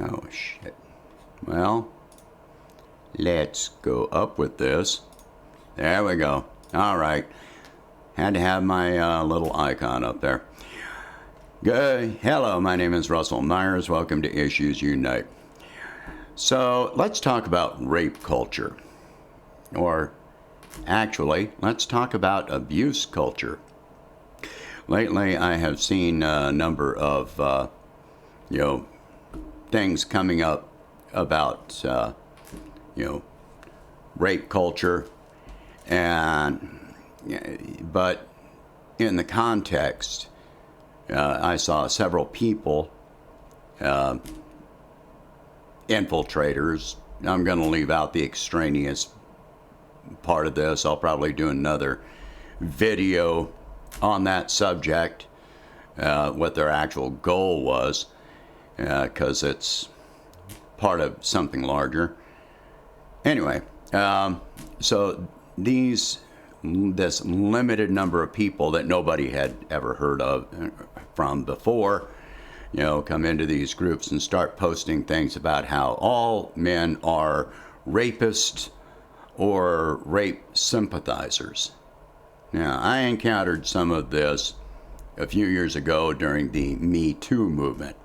Oh, shit. Well, let's go up with this. There we go. All right. Had to have my little icon up there. Good. Hello, my name is Russell Myers. Welcome to Issues Unite. So let's talk about rape culture. Or actually, let's talk about abuse culture. Lately, I have seen a number of, things coming up about, rape culture, but in the context, I saw several people, infiltrators. I'm going to leave out the extraneous part of this. I'll probably do another video on that subject, what their actual goal was, because it's part of something larger. Anyway, so this limited number of people that nobody had ever heard of from before, come into these groups and start posting things about how all men are rapists or rape sympathizers. Now, I encountered some of this a few years ago during the Me Too movement.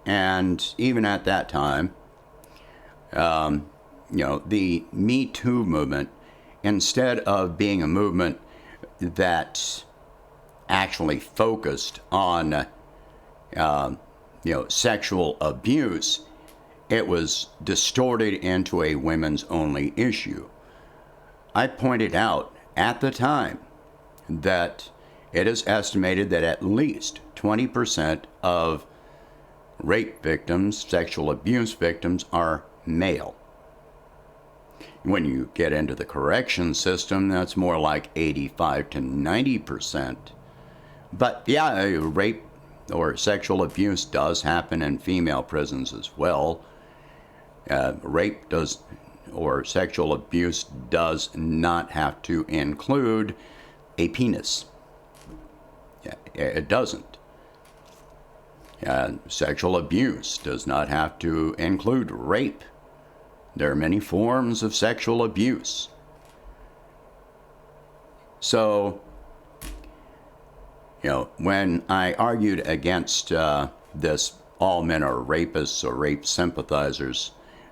And even at that time, the Me Too movement, instead of being a movement that actually focused on, sexual abuse, it was distorted into a women's only issue. I pointed out at the time that it is estimated that at least 20% of rape victims, sexual abuse victims, are male. When you get into the correction system, that's more like 85 to 90%. But yeah, rape or sexual abuse does happen in female prisons as well. Rape does, or sexual abuse does not have to include a penis. It doesn't. Sexual abuse does not have to include rape. There are many forms of sexual abuse. So, when I argued against this all men are rapists or rape sympathizers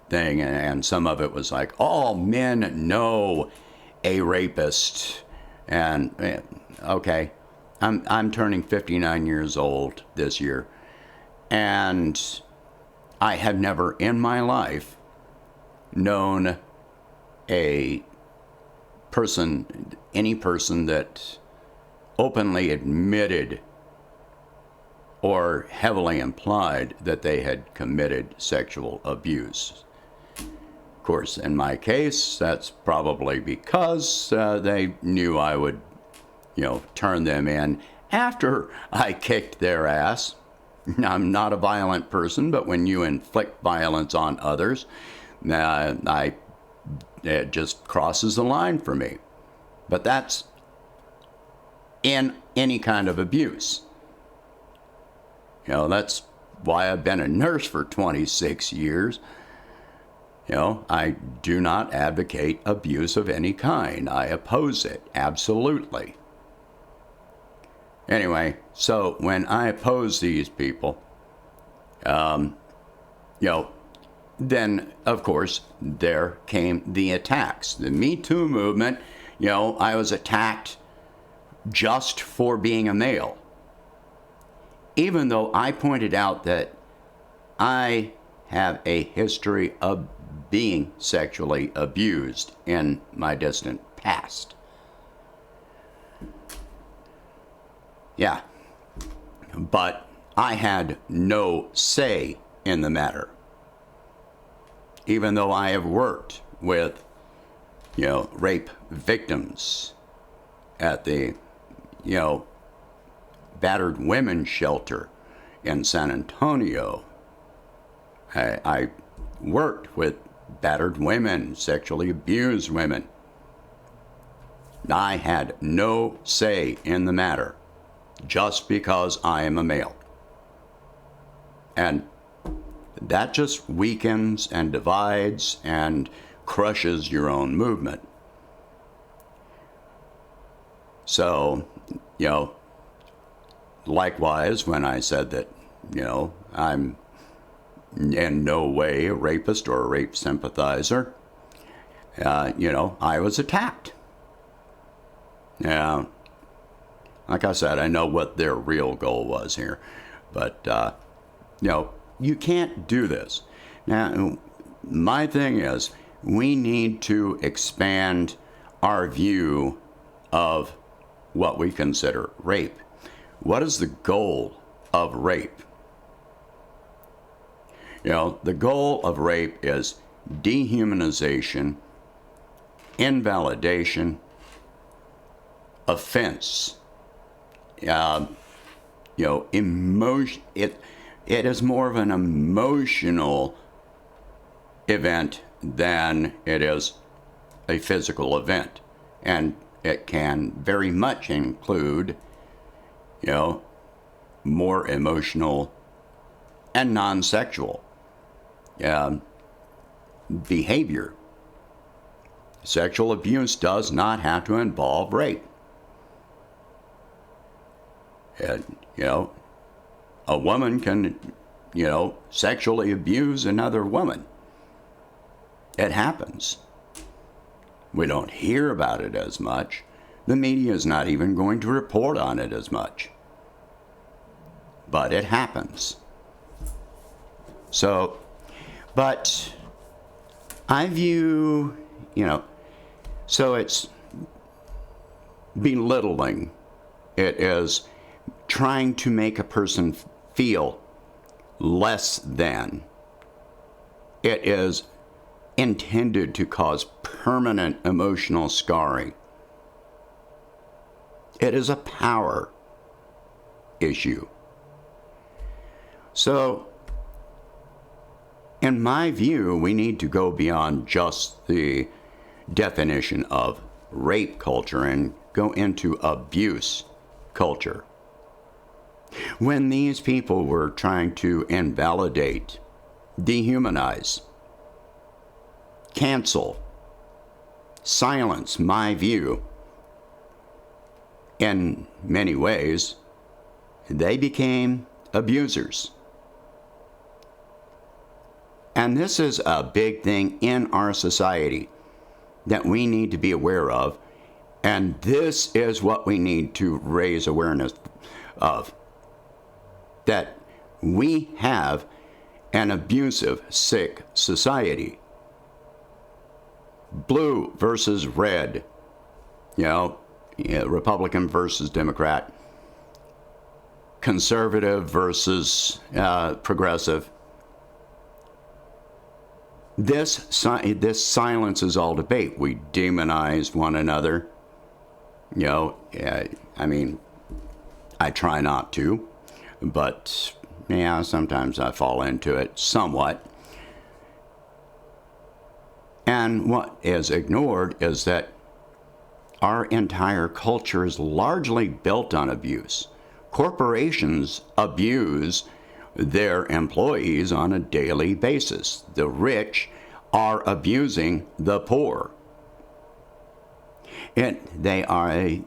thing, and some of it was like, all men know a rapist. And, okay, I'm turning 59 years old this year. And I have never in my life known any person that openly admitted or heavily implied that they had committed sexual abuse. Of course, in my case, that's probably because they knew I would, turn them in after I kicked their ass. I'm not a violent person, but when you inflict violence on others, it just crosses the line for me. But that's in any kind of abuse. That's why I've been a nurse for 26 years. I do not advocate abuse of any kind. I oppose it, absolutely. Anyway, so when I oppose these people, then, of course, there came the attacks. The Me Too movement, I was attacked just for being a male. Even though I pointed out that I have a history of being sexually abused in my distant past. Yeah, but I had no say in the matter. Even though I have worked with, rape victims at the, battered women's shelter in San Antonio. I worked with battered women, sexually abused women. I had no say in the matter just because I am a male. And that just weakens and divides and crushes your own movement. So, likewise, when I said that, I'm in no way a rapist or a rape sympathizer, I was attacked. Yeah. Like I said, I know what their real goal was here. But, you can't do this. Now, my thing is, we need to expand our view of what we consider rape. What is the goal of rape? The goal of rape is dehumanization, invalidation, offense. Emotion. It is more of an emotional event than it is a physical event, and it can very much include, more emotional and non-sexual behavior. Sexual abuse does not have to involve rape. And, a woman can, sexually abuse another woman. It happens. We don't hear about it as much. The media is not even going to report on it as much. But it happens. So, but I view, so it's belittling. It is trying to make a person feel less than. It is intended to cause permanent emotional scarring. It is a power issue. So, in my view, we need to go beyond just the definition of rape culture and go into abuse culture. When these people were trying to invalidate, dehumanize, cancel, silence my view, in many ways, they became abusers. And this is a big thing in our society that we need to be aware of, and this is what we need to raise awareness of. That we have an abusive, sick society. Blue versus red. Republican versus Democrat. Conservative versus progressive. This silences all debate. We demonize one another. I try not to. But, sometimes I fall into it somewhat. And what is ignored is that our entire culture is largely built on abuse. Corporations abuse their employees on a daily basis. The rich are abusing the poor. And they are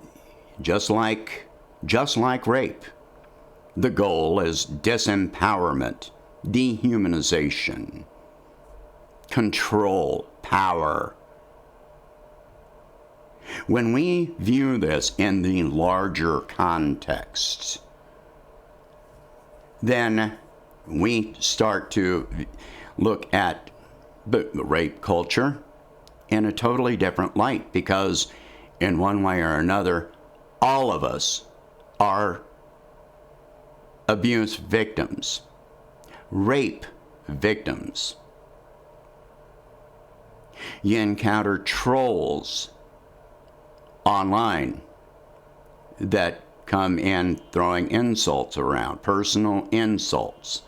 just like rape. The goal is disempowerment, dehumanization, control, power. When we view this in the larger context, then we start to look at the rape culture in a totally different light, because in one way or another, all of us are abuse victims, rape victims. You encounter trolls online that come in throwing insults around, personal insults.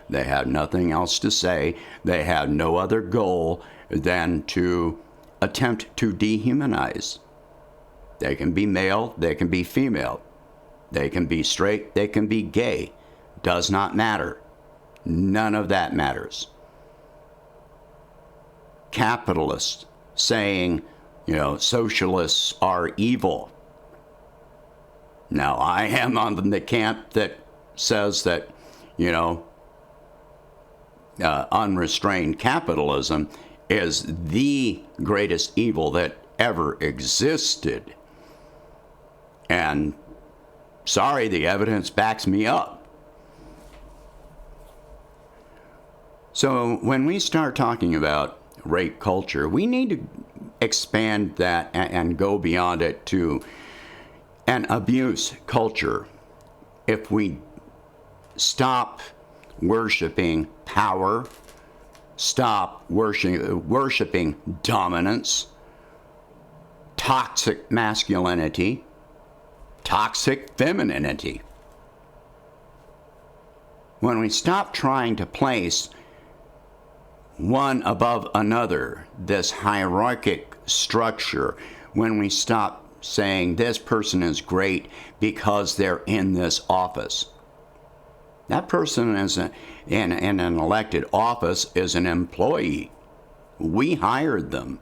They have nothing else to say. They have no other goal than to attempt to dehumanize. They can be male, they can be female. They can be straight, they can be gay. Does not matter. None of that matters. Capitalists saying, socialists are evil. Now, I am on the camp that says that, unrestrained capitalism is the greatest evil that ever existed. And sorry, the evidence backs me up. So when we start talking about rape culture, we need to expand that and go beyond it to an abuse culture. If we stop worshiping power, stop worshiping dominance, toxic masculinity, toxic femininity. When we stop trying to place one above another, this hierarchic structure, when we stop saying this person is great because they're in this office. That person is in an elected office is an employee. We hired them.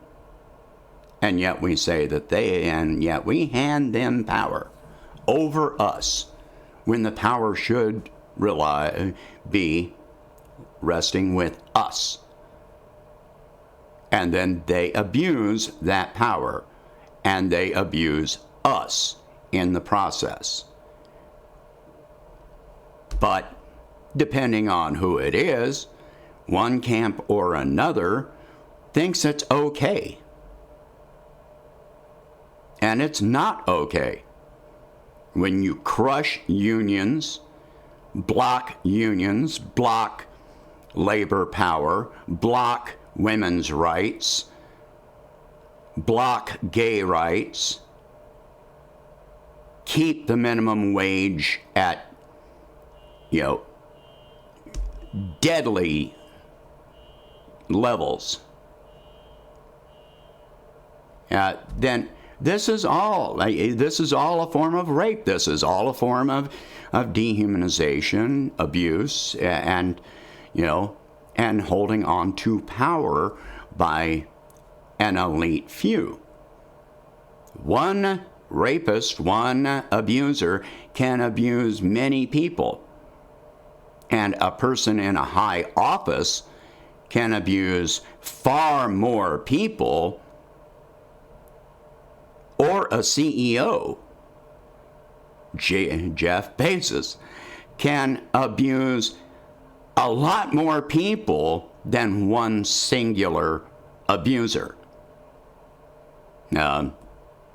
And yet we say that and yet we hand them power over us when the power should be resting with us. And then they abuse that power, and they abuse us in the process. But depending on who it is, one camp or another thinks it's okay. And it's not okay. When you crush unions, block labor power, block women's rights, block gay rights, keep the minimum wage at, deadly levels, then this is all a form of rape. This is all a form of dehumanization, abuse, and holding on to power by an elite few. One rapist, one abuser can abuse many people. And a person in a high office can abuse far more people, or a CEO, Jeff Bezos, can abuse a lot more people than one singular abuser.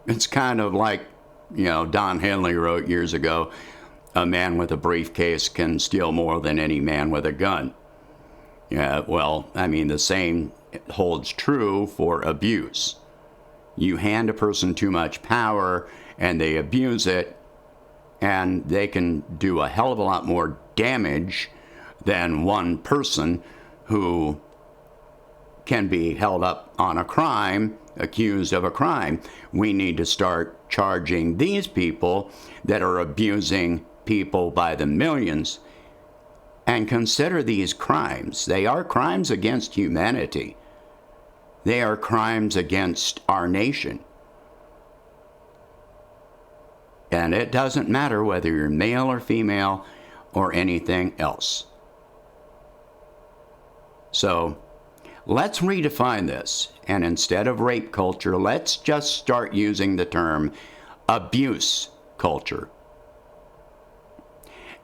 It's kind of like, Don Henley wrote years ago, a man with a briefcase can steal more than any man with a gun. Well, the same holds true for abuse. You hand a person too much power and they abuse it, and they can do a hell of a lot more damage than one person who can be held up on a crime, accused of a crime. We need to start charging these people that are abusing people by the millions and consider these crimes. They are crimes against humanity. They are crimes against our nation. And it doesn't matter whether you're male or female or anything else. So let's redefine this. And instead of rape culture, let's just start using the term abuse culture.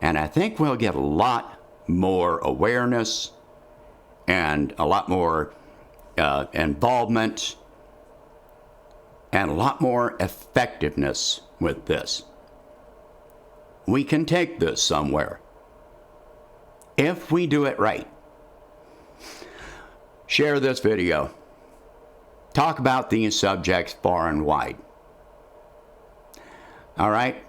And I think we'll get a lot more awareness and a lot more involvement and a lot more effectiveness with this. We can take this somewhere if we do it right. Share this video. Talk about these subjects far and wide. All right?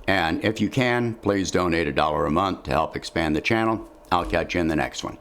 And if you can, please donate $1 a month to help expand the channel. I'll catch you in the next one.